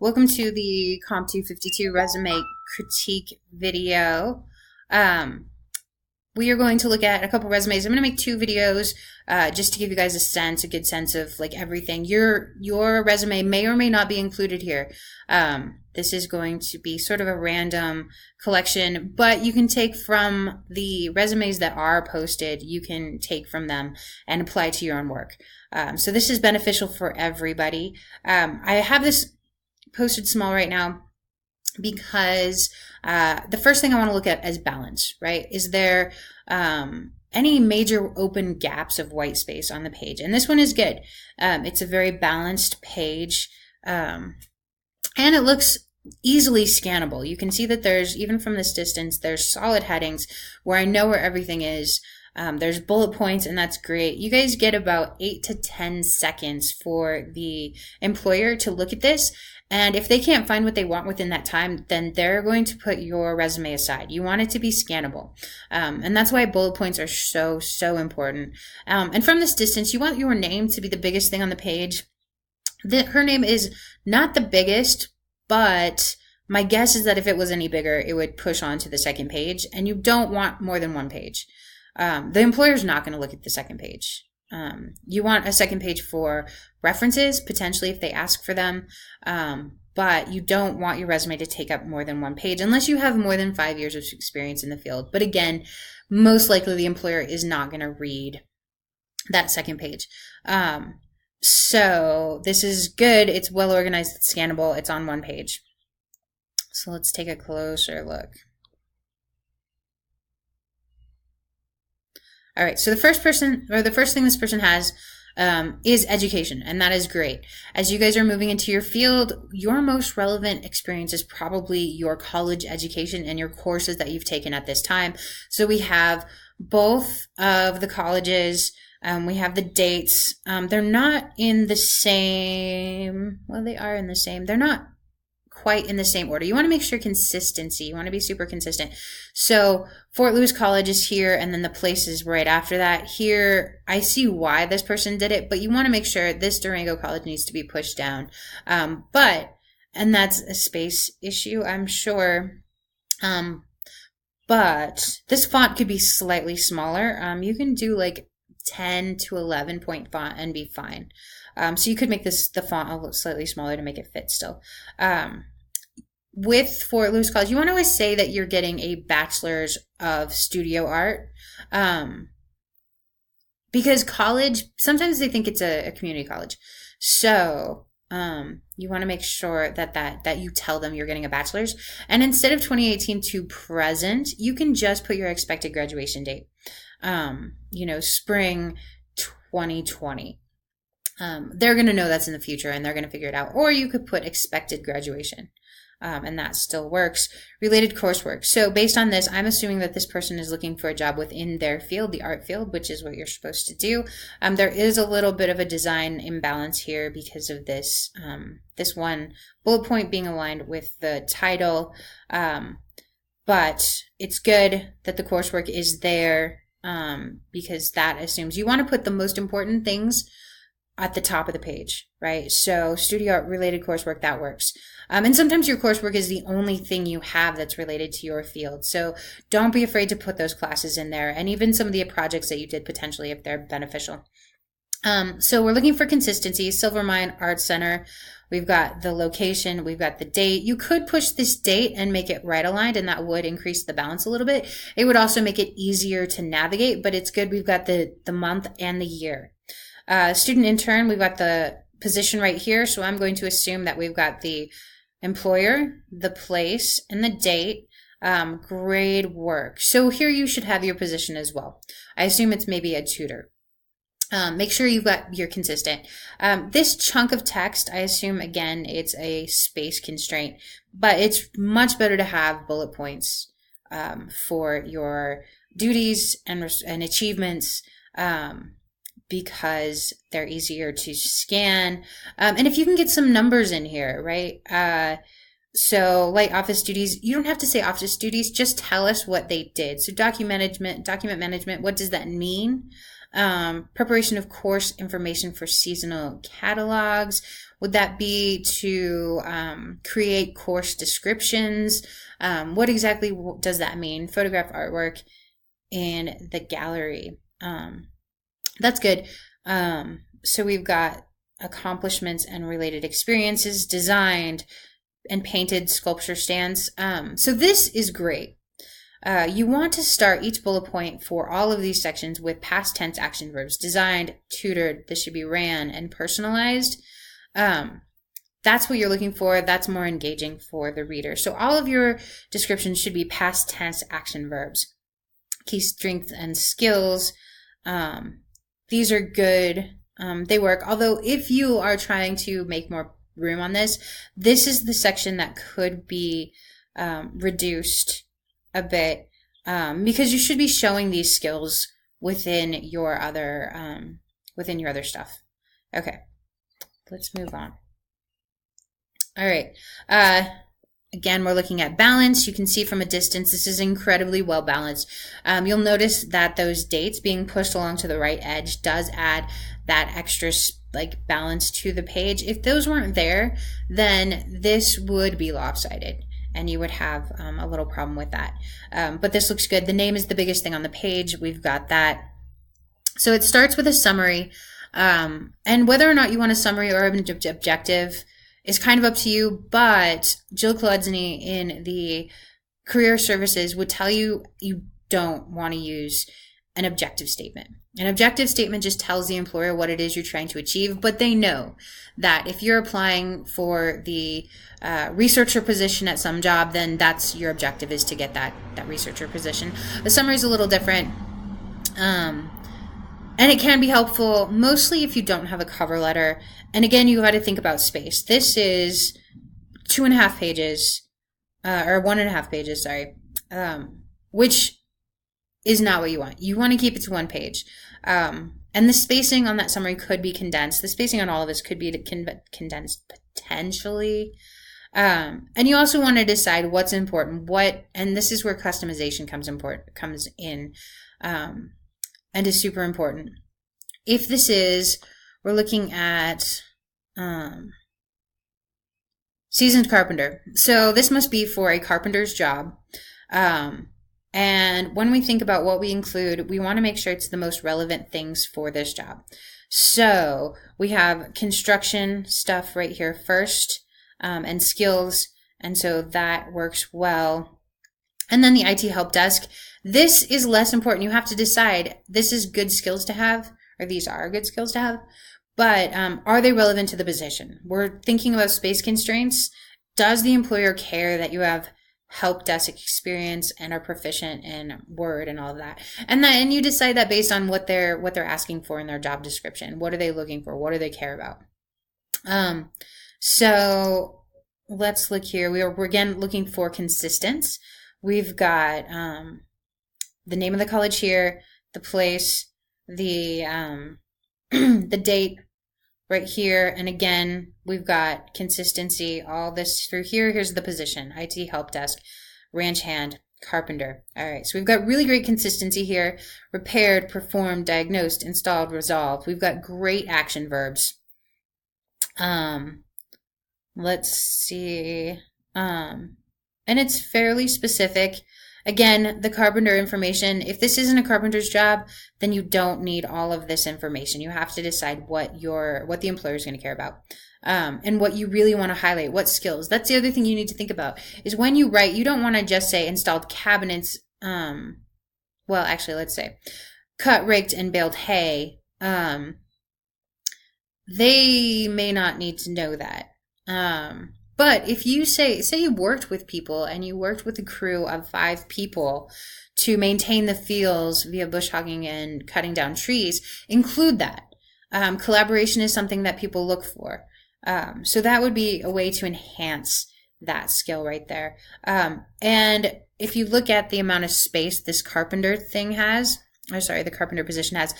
Welcome to the Comp 252 resume critique video. We are going to look at a couple resumes. I'm going to make two videos just to give you guys a good sense of like everything. Your resume may or may not be included here. This is going to be sort of a random collection, but you can take from the resumes that are posted, you can take from them and apply to your own work. So this is beneficial for everybody. I have this posted small right now because the first thing I want to look at is balance, right? Is there any major open gaps of white space on the page? And this one is good. It's a very balanced page, and it looks easily scannable. You can see that there's, even from this distance, there's solid headings where I know where everything is. There's bullet points, and that's great. You guys get about 8 to 10 seconds for the employer to look at this. And if they can't find what they want within that time, then they're going to put your resume aside. You want it to be scannable. And that's why bullet points are so important. And from this distance, you want your name to be the biggest thing on the page. Her name is not the biggest, but my guess is that if it was any bigger, it would push on to the second page. And you don't want more than one page. The employer's not going to look at the second page. You want a second page for references, potentially if they ask for them, but you don't want your resume to take up more than one page unless you have more than 5 years of experience in the field. But again, most likely the employer is not going to read that second page. So this is good. It's well organized. It's scannable. It's on one page. So let's take a closer look. All right, so the first thing this person has is education, and that is great. As you guys are moving into your field, your most relevant experience is probably your college education and your courses that you've taken at this time. So we have both of the colleges. We have the dates. They're not in the same, well, they are in the same. They're not quite in the same order. You want to make sure consistency. You want to be super consistent. So Fort Lewis College is here, and then the place is right after that. Here, I see why this person did it, but you want to make sure this Durango College needs to be pushed down. And that's a space issue, I'm sure. But this font could be slightly smaller. You can do like 10 to 11 point font and be fine. So you could make the font a little slightly smaller to make it fit still. With Fort Lewis College, you want to always say that you're getting a bachelor's of studio art. Because college, sometimes they think it's a community college. So you want to make sure that you tell them you're getting a bachelor's. And instead of 2018 to present, you can just put your expected graduation date. Spring 2020. They're going to know that's in the future, and they're going to figure it out. Or you could put expected graduation, and that still works. Related coursework. So based on this, I'm assuming that this person is looking for a job within their field, the art field, which is what you're supposed to do. There is a little bit of a design imbalance here because of this one bullet point being aligned with the title. But it's good that the coursework is there, because that assumes you want to put the most important things at the top of the page, right? So studio art related coursework, that works. And sometimes your coursework is the only thing you have that's related to your field. So don't be afraid to put those classes in there, and even some of the projects that you did potentially if they're beneficial. So we're looking for consistency. Silvermine Art Center. We've got the location. We've got the date. You could push this date and make it right aligned, and that would increase the balance a little bit. It would also make it easier to navigate, but it's good. We've got the month and the year. Student intern, we've got the position right here. So I'm going to assume that we've got the employer, the place, and the date, grade, work. So here you should have your position as well. I assume it's maybe a tutor. Make sure you're consistent. This chunk of text, I assume, again, it's a space constraint, but it's much better to have bullet points for your duties and achievements, because they're easier to scan. And if you can get some numbers in here, right? So like office duties, you don't have to say office duties, just tell us what they did. So document management, what does that mean? Preparation of course information for seasonal catalogs. Would that be to create course descriptions? What exactly does that mean? Photograph artwork in the gallery. That's good. So we've got accomplishments and related experiences, designed and painted sculpture stands. So this is great. You want to start each bullet point for all of these sections with past tense action verbs: designed, tutored, this should be ran, and personalized. That's what you're looking for. That's more engaging for the reader. So all of your descriptions should be past tense action verbs. Key strengths and skills. These are good. They work. Although if you are trying to make more room on this is the section that could be reduced a bit, because you should be showing these skills within your other stuff. Okay, let's move on. All right. Again, we're looking at balance. You can see from a distance, this is incredibly well balanced. You'll notice that those dates being pushed along to the right edge does add that extra balance to the page. If those weren't there, then this would be lopsided and you would have a little problem with that. But this looks good. The name is the biggest thing on the page. We've got that. So it starts with a summary. And whether or not you want a summary or an objective is kind of up to you, but Jill Klodzny in the Career Services would tell you you don't want to use an objective statement. An objective statement just tells the employer what it is you're trying to achieve, but they know that if you're applying for the researcher position at some job, then that's your objective, is to get that researcher position. The summary is a little different. And it can be helpful, mostly if you don't have a cover letter. And again, you got to think about space. This is 2.5 pages, or 1.5 pages, sorry, which is not what you want. You want to keep it to 1 page. And the spacing on that summary could be condensed. The spacing on all of this could be condensed potentially. And you also want to decide what's important, and this is where customization comes in. And is super important. If we're looking at seasoned carpenter. So this must be for a carpenter's job. And when we think about what we include, we want to make sure it's the most relevant things for this job. So we have construction stuff right here first, and skills. And so that works well. And then the IT help desk. This is less important. You have to decide, this is good skills to have, or these are good skills to have, but are they relevant to the position? We're thinking about space constraints. Does the employer care that you have help desk experience and are proficient in Word and all of that? And you decide that based on what they're asking for in their job description. What are they looking for? What do they care about? So let's look here. We're again looking for consistence. We've got the name of the college here, the place, the the date right here, and again we've got consistency. All this through here. Here's the position: IT help desk, ranch hand, carpenter. All right, so we've got really great consistency here: repaired, performed, diagnosed, installed, resolved. We've got great action verbs. Let's see. And it's fairly specific. Again, the carpenter information, if this isn't a carpenter's job, then you don't need all of this information. You have to decide what the employer is going to care about, and what you really want to highlight, what skills. That's the other thing you need to think about, is when you write, you don't want to just say installed cabinets. Well, actually, let's say cut, raked, and baled hay. They may not need to know that. But if you say you worked with people and you worked with a crew of 5 people to maintain the fields via bush hogging and cutting down trees, include that. Collaboration is something that people look for. So that would be a way to enhance that skill right there. And if you look at the amount of space this carpenter thing has, the carpenter position has,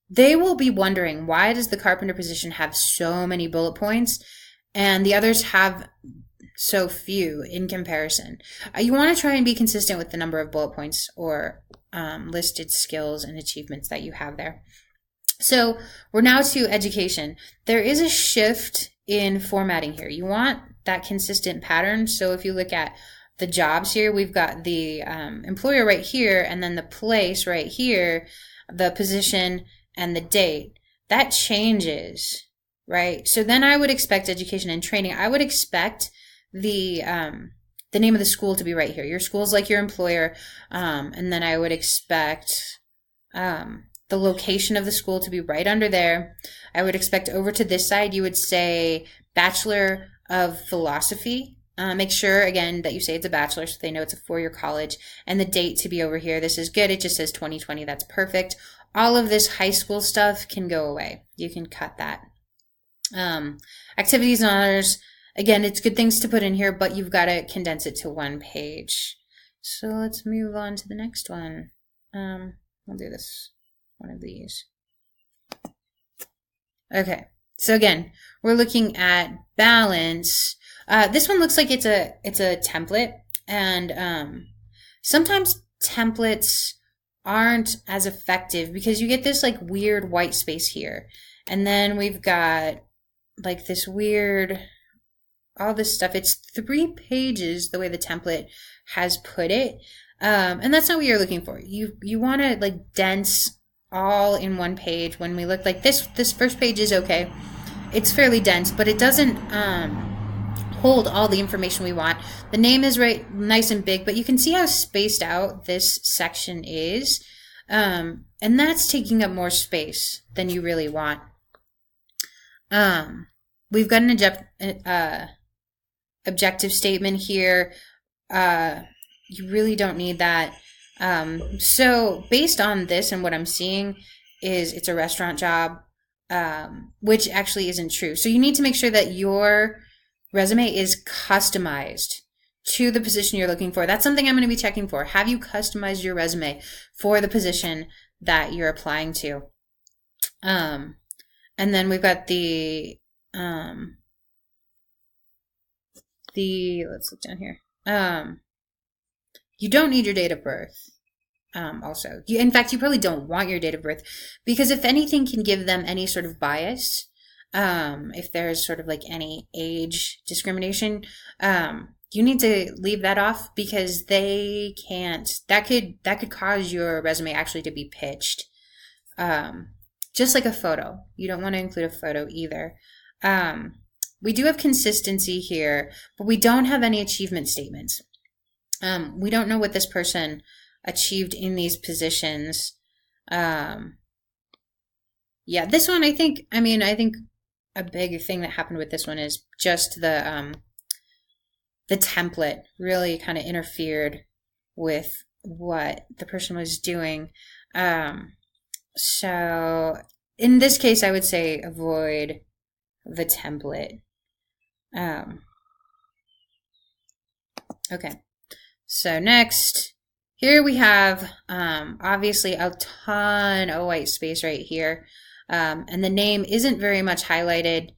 they will be wondering, why does the carpenter position have so many bullet points? And the others have so few in comparison. You want to try and be consistent with the number of bullet points or listed skills and achievements that you have there. So we're now to education. There is a shift in formatting here. You want that consistent pattern. So if you look at the jobs here, we've got the employer right here, and then the place right here, the position and the date. That changes, right? So then I would expect education and training. I would expect the name of the school to be right here. Your school's like your employer, and then I would expect the location of the school to be right under there. I would expect over to this side, you would say Bachelor of Philosophy. Make sure, again, that you say it's a bachelor so they know it's a four-year college. And the date to be over here. This is good. It just says 2020. That's perfect. All of this high school stuff can go away. You can cut that. Activities and honors. Again, it's good things to put in here, but you've got to condense it to one page. So let's move on to the next one. I'll do this. One of these. Okay. So again, we're looking at balance. This one looks like it's a template, and sometimes templates aren't as effective because you get this like weird white space here, and then we've got like this weird all this stuff. It's 3 pages the way the template has put it, and that's not what you're looking for. You want to like dense all in one page. When we look like this first page is okay. It's fairly dense, but it doesn't hold all the information we want. The name is right, nice and big, but you can see how spaced out this section is, and that's taking up more space than you really want. We've got an objective statement here. You really don't need that. So based on this and what I'm seeing is it's a restaurant job, which actually isn't true. So you need to make sure that your resume is customized to the position you're looking for. That's something I'm going to be checking for. Have you customized your resume for the position that you're applying to? And then we've got let's look down here. You don't need your date of birth. Also, in fact, you probably don't want your date of birth because if anything can give them any sort of bias, if there's sort of like any age discrimination, you need to leave that off because they can't. That could cause your resume actually to be pitched. Just like a photo, you don't want to include a photo either. We do have consistency here, but we don't have any achievement statements. We don't know what this person achieved in these positions. Yeah, this one, I think a big thing that happened with this one is just the template really kind of interfered with what the person was doing. So in this case, I would say avoid the template. Okay, so next. Here we have, obviously, a ton of white space right here, and the name isn't very much highlighted.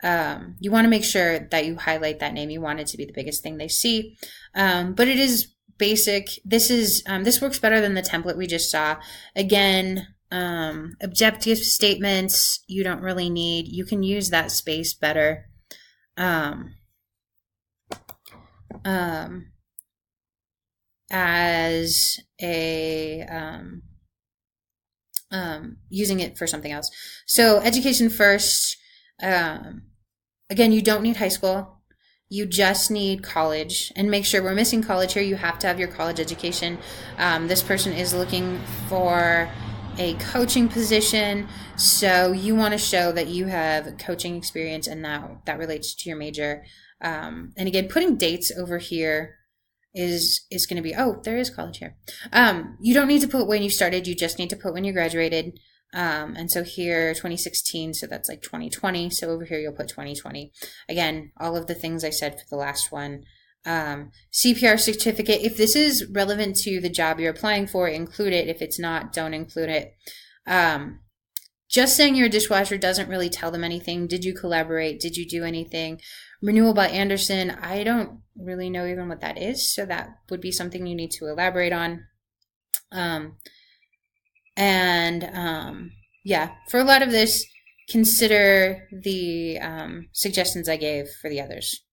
You want to make sure that you highlight that name. You want it to be the biggest thing they see, but it is basic. This works better than the template we just saw. Again, objective statements you don't really need. You can use that space better. As a using it for something else. So education first. Again, you don't need high school. You just need college. And make sure we're missing college here. You have to have your college education. This person is looking for a coaching position. So you want to show that you have coaching experience and that relates to your major. And again, putting dates over here is going to be, there is college here. You don't need to put when you started, you just need to put when you graduated. And so here, 2016, so that's like 2020. So over here, you'll put 2020. Again, all of the things I said for the last one. CPR certificate, if this is relevant to the job you're applying for, include it. If it's not, don't include it. Just saying you're a dishwasher doesn't really tell them anything. Did you collaborate? Did you do anything? Renewal by Anderson, I don't really know even what that is, so that would be something you need to elaborate on. Yeah, for a lot of this, consider the suggestions I gave for the others.